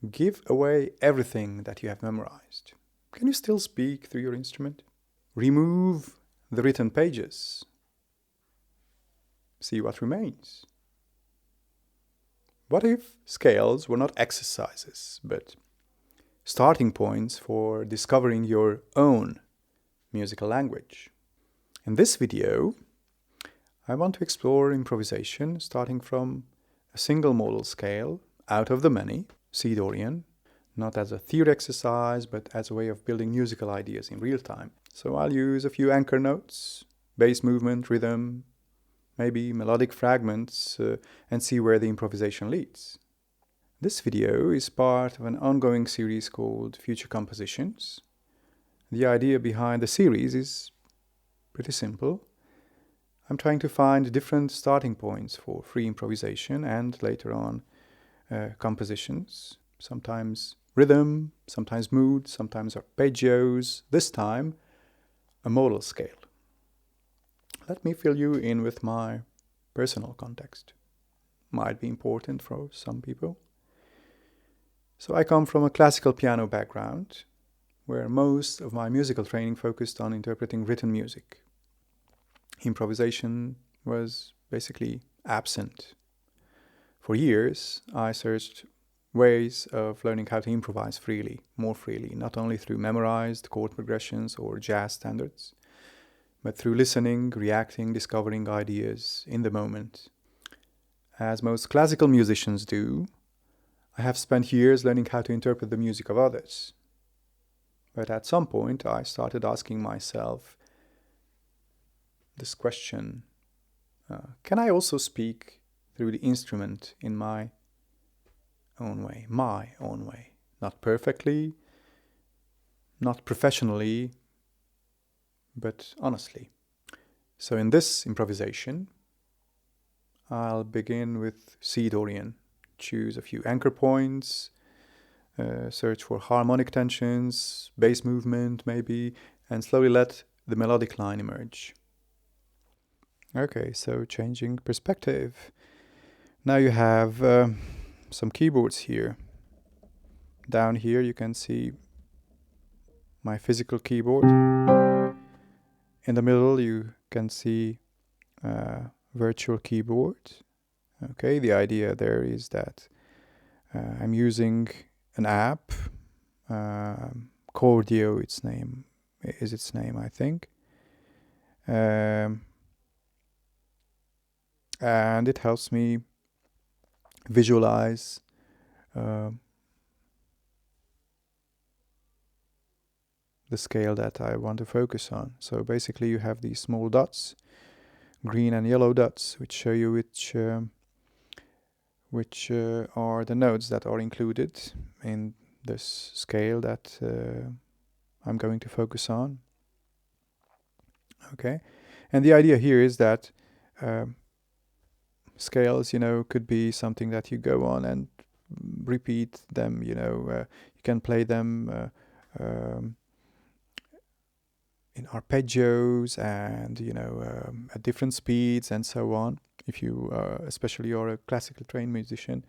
Give away everything that you have memorized. Can you still speak through your instrument? Remove the written pages. See what remains. What if scales were not exercises, but starting points for discovering your own musical language? In this video, I want to explore improvisation starting from a single modal scale out of the many, C Dorian, not as a theory exercise, but as a way of building musical ideas in real time. So I'll use a few anchor notes, bass movement, rhythm, maybe melodic fragments, and see where the improvisation leads. This video is part of an ongoing series called Future Compositions. The idea behind the series is pretty simple. I'm trying to find different starting points for free improvisation and later on compositions. Sometimes rhythm, sometimes mood, sometimes arpeggios, this time a modal scale. Let me fill you in with my personal context. Might be important for some people. So I come from a classical piano background, where most of my musical training focused on interpreting written music. Improvisation was basically absent. For years, I searched ways of learning how to improvise freely, more freely, not only through memorized chord progressions or jazz standards, but through listening, reacting, discovering ideas in the moment. As most classical musicians do, I have spent years learning how to interpret the music of others. But at some point, I started asking myself this question, can I also speak through the instrument in my own way? Not perfectly, not professionally, but honestly. So in this improvisation, I'll begin with C Dorian. Choose a few anchor points, search for harmonic tensions, bass movement maybe, and slowly let the melodic line emerge. Okay, so changing perspective. Now you have some keyboards here. Down here you can see my physical keyboard. In the middle you can see virtual keyboard. Okay, the idea there is that I'm using an app, Chordio its name, I think. And it helps me visualize the scale that I want to focus on. So basically you have these small dots, green and yellow dots, which show you which are the notes that are included in this scale that I'm going to focus on. Okay, and the idea here is that scales, could be something that you go on and repeat them. You can play them in arpeggios and at different speeds and so on. If you especially are a classical trained musician,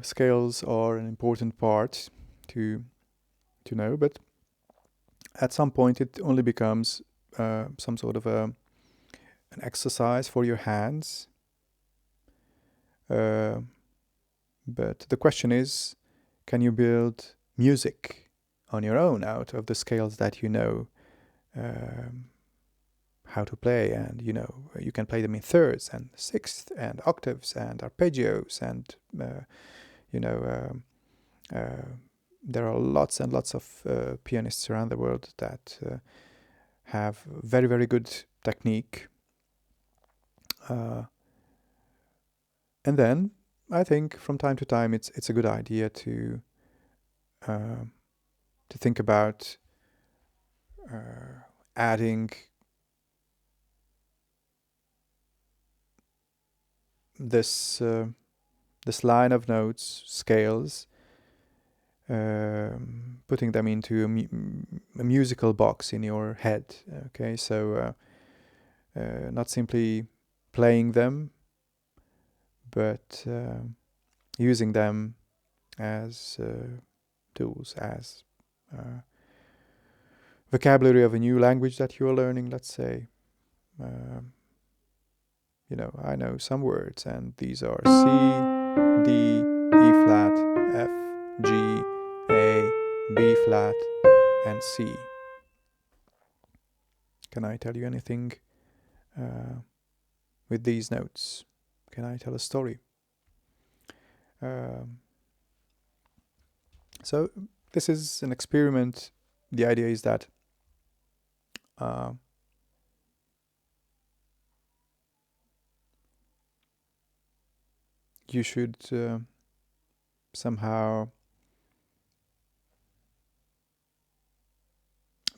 scales are an important part to know, but at some point it only becomes some sort of an exercise for your hands. But the question is, can you build music on your own out of the scales that you know how to play? And you can play them in thirds and sixths and octaves and arpeggios, and there are lots and lots of pianists around the world that have very, very good technique. And then I think from time to time it's a good idea to think about adding this line of notes, scales, putting them into a musical box in your head. Okay, so not simply playing them, but using them as tools, as vocabulary of a new language that you are learning, let's say. I know some words, and these are C, D, E flat, F, G, A, B flat, and C. Can I tell you anything with these notes? Can I tell a story? So this is an experiment. The idea is that you should somehow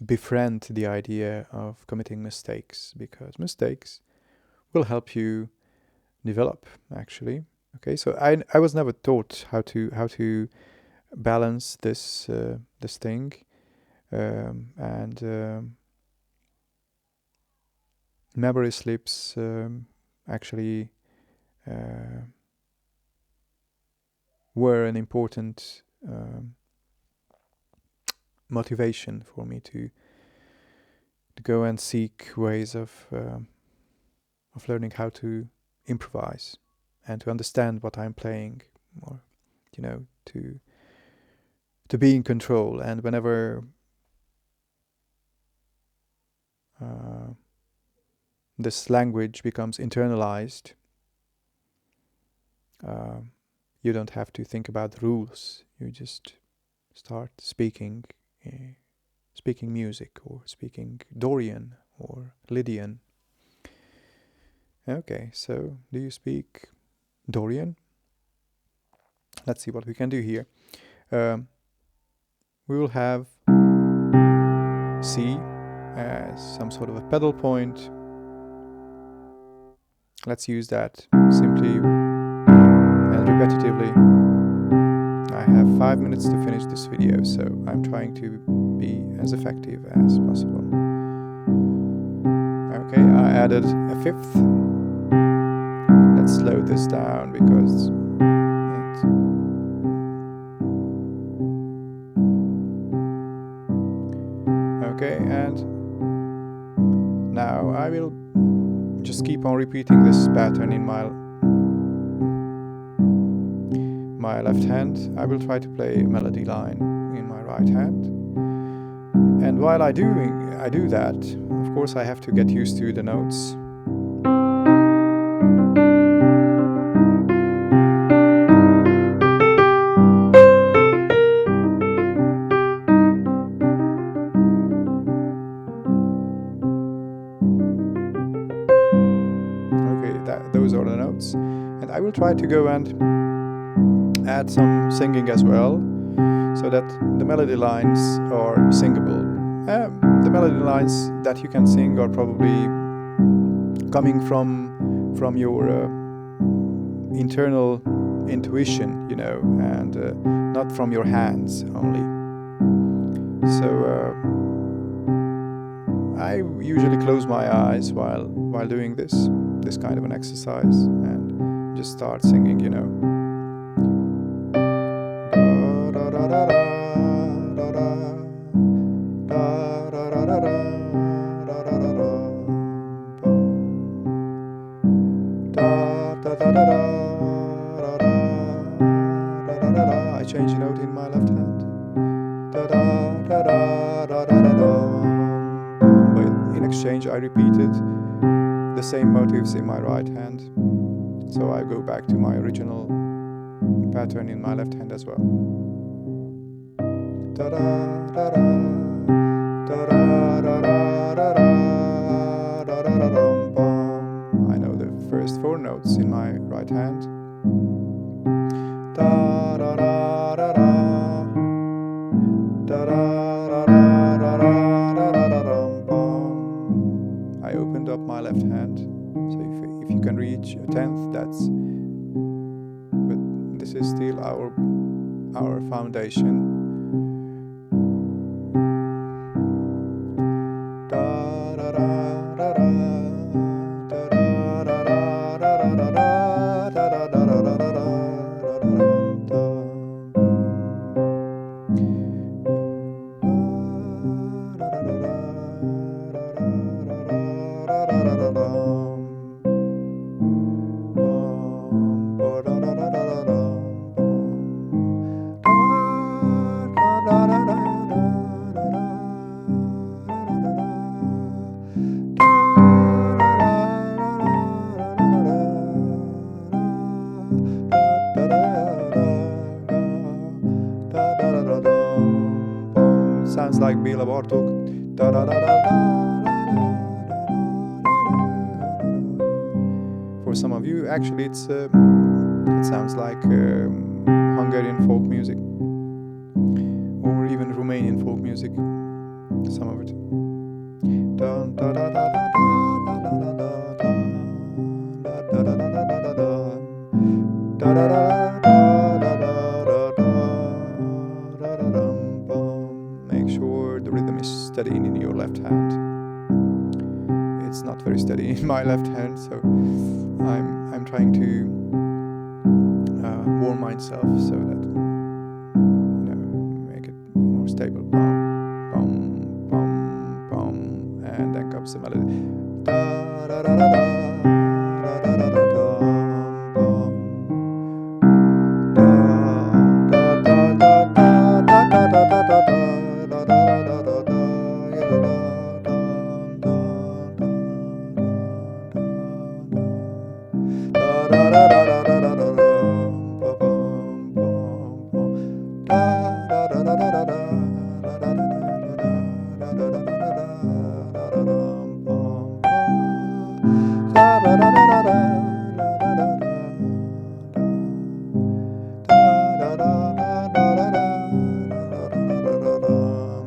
befriend the idea of committing mistakes, because mistakes will help you develop, actually. Okay, so I was never taught how to balance this thing, and memory slips actually were an important motivation for me to go and seek ways of learning how to improvise and to understand what I'm playing, or to be in control. And whenever this language becomes internalized, you don't have to think about the rules. You just start speaking music, or speaking Dorian or Lydian. Okay, so do you speak Dorian? Let's see what we can do here. We will have C as some sort of a pedal point. Let's use that simply and repetitively. I have 5 minutes to finish this video, so I'm trying to be as effective as possible. Okay, I added a fifth. Let's slow this down because okay, and now I will just keep on repeating this pattern in my left hand. I will try to play a melody line in my right hand. And while I do that, of course I have to get used to the notes. Okay, those are the notes. And I will try to go and add some singing as well, so that the melody lines are singable. The melody lines that you can sing are probably coming from your internal intuition, and not from your hands only. So I usually close my eyes while doing this kind of an exercise, and just start singing, I change the note in my left hand. But in exchange, I repeated the same motives in my right hand. So I go back to my original pattern in my left hand as well. I know the first 4 notes in my right hand. I opened up my left hand, so if you can reach a 10th, but this is still our foundation. like Bela Bartok. Da da da da da. For some of you, actually, it sounds like Hungarian folk music, or even Romanian folk music. Some of it. Da da da da da da da da da da da da da da da. Make sure the rhythm is steady in your left hand. It's not very steady in my left hand, so I'm trying to warm myself so that make it more stable. Bum, bum, bum, and then comes the melody. Da da da da da da da da da.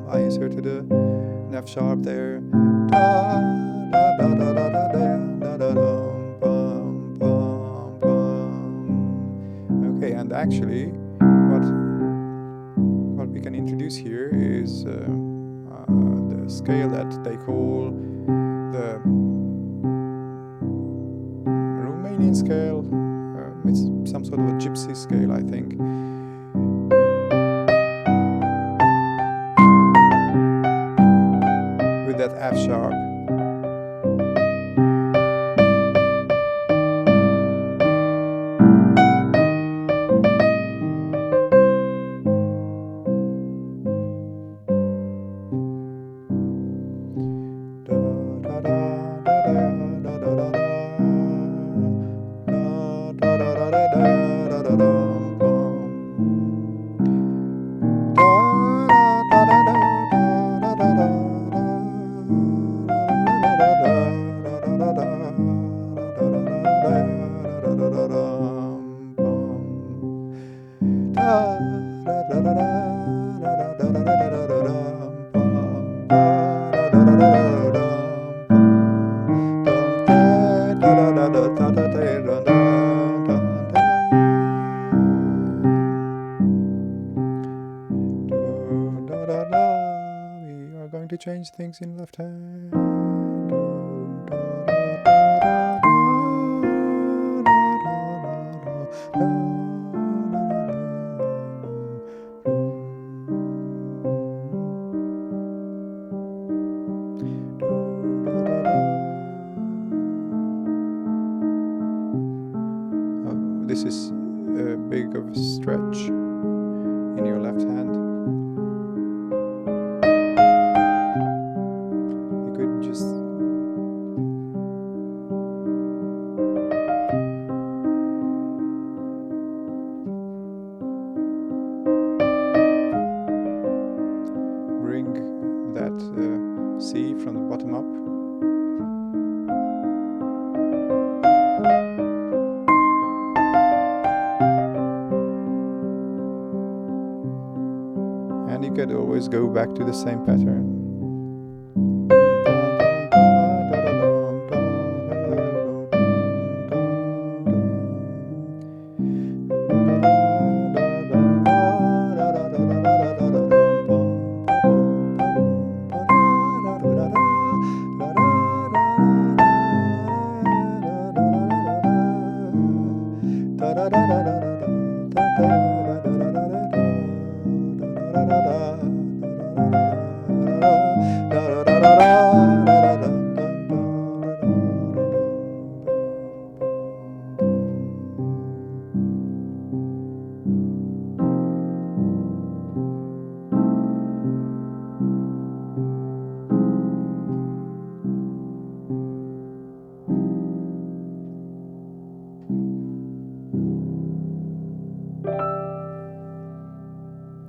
I inserted a F sharp there. Okay, and actually, what we can introduce here is the scale that they call the Romanian scale. It's some sort of a gypsy scale, I think. With that F sharp. We are going to change things in left hand. This is a big of a stretch in your left hand. You could just bring that C from the bottom up. And you could always go back to the same pattern.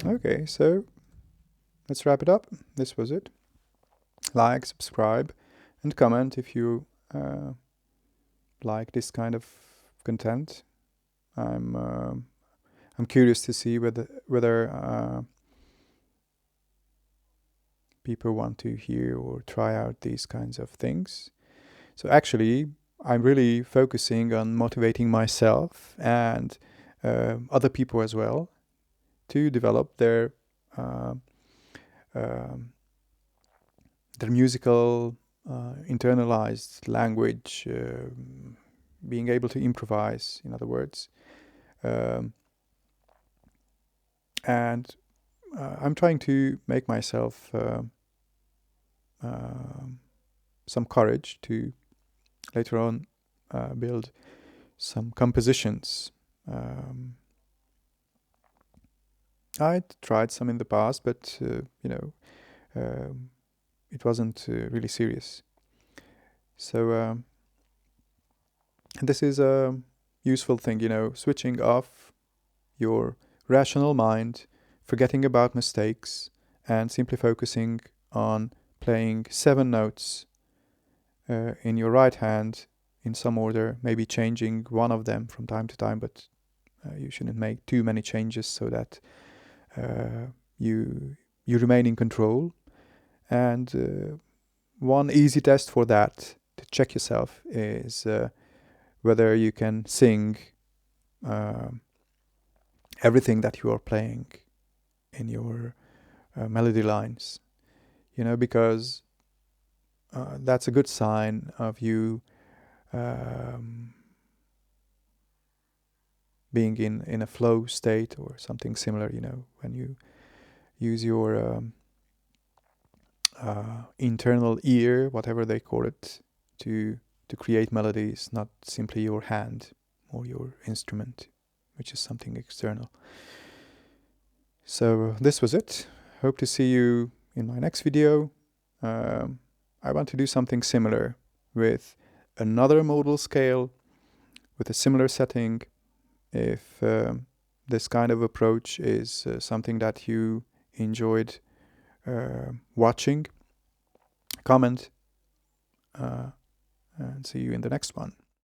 Okay, so let's wrap it up. This was it. Like, subscribe, and comment if you like this kind of content. I'm curious to see whether people want to hear or try out these kinds of things. So actually, I'm really focusing on motivating myself and other people as well to develop their musical internalized language, being able to improvise, in other words. And I'm trying to make myself some courage to later on build some compositions. I tried some in the past, but it wasn't really serious. So this is a useful thing, switching off your rational mind, forgetting about mistakes, and simply focusing on playing 7 notes in your right hand in some order, maybe changing one of them from time to time, but you shouldn't make too many changes so that you remain in control. And one easy test for that, to check yourself, is whether you can sing everything that you are playing in your melody lines, because that's a good sign of you being in a flow state or something similar, when you use your internal ear, whatever they call it, to create melodies, not simply your hand or your instrument, which is something external. So this was it. Hope to see you in my next video. I want to do something similar with another modal scale with a similar setting. If this kind of approach is something that you enjoyed watching, comment, and see you in the next one.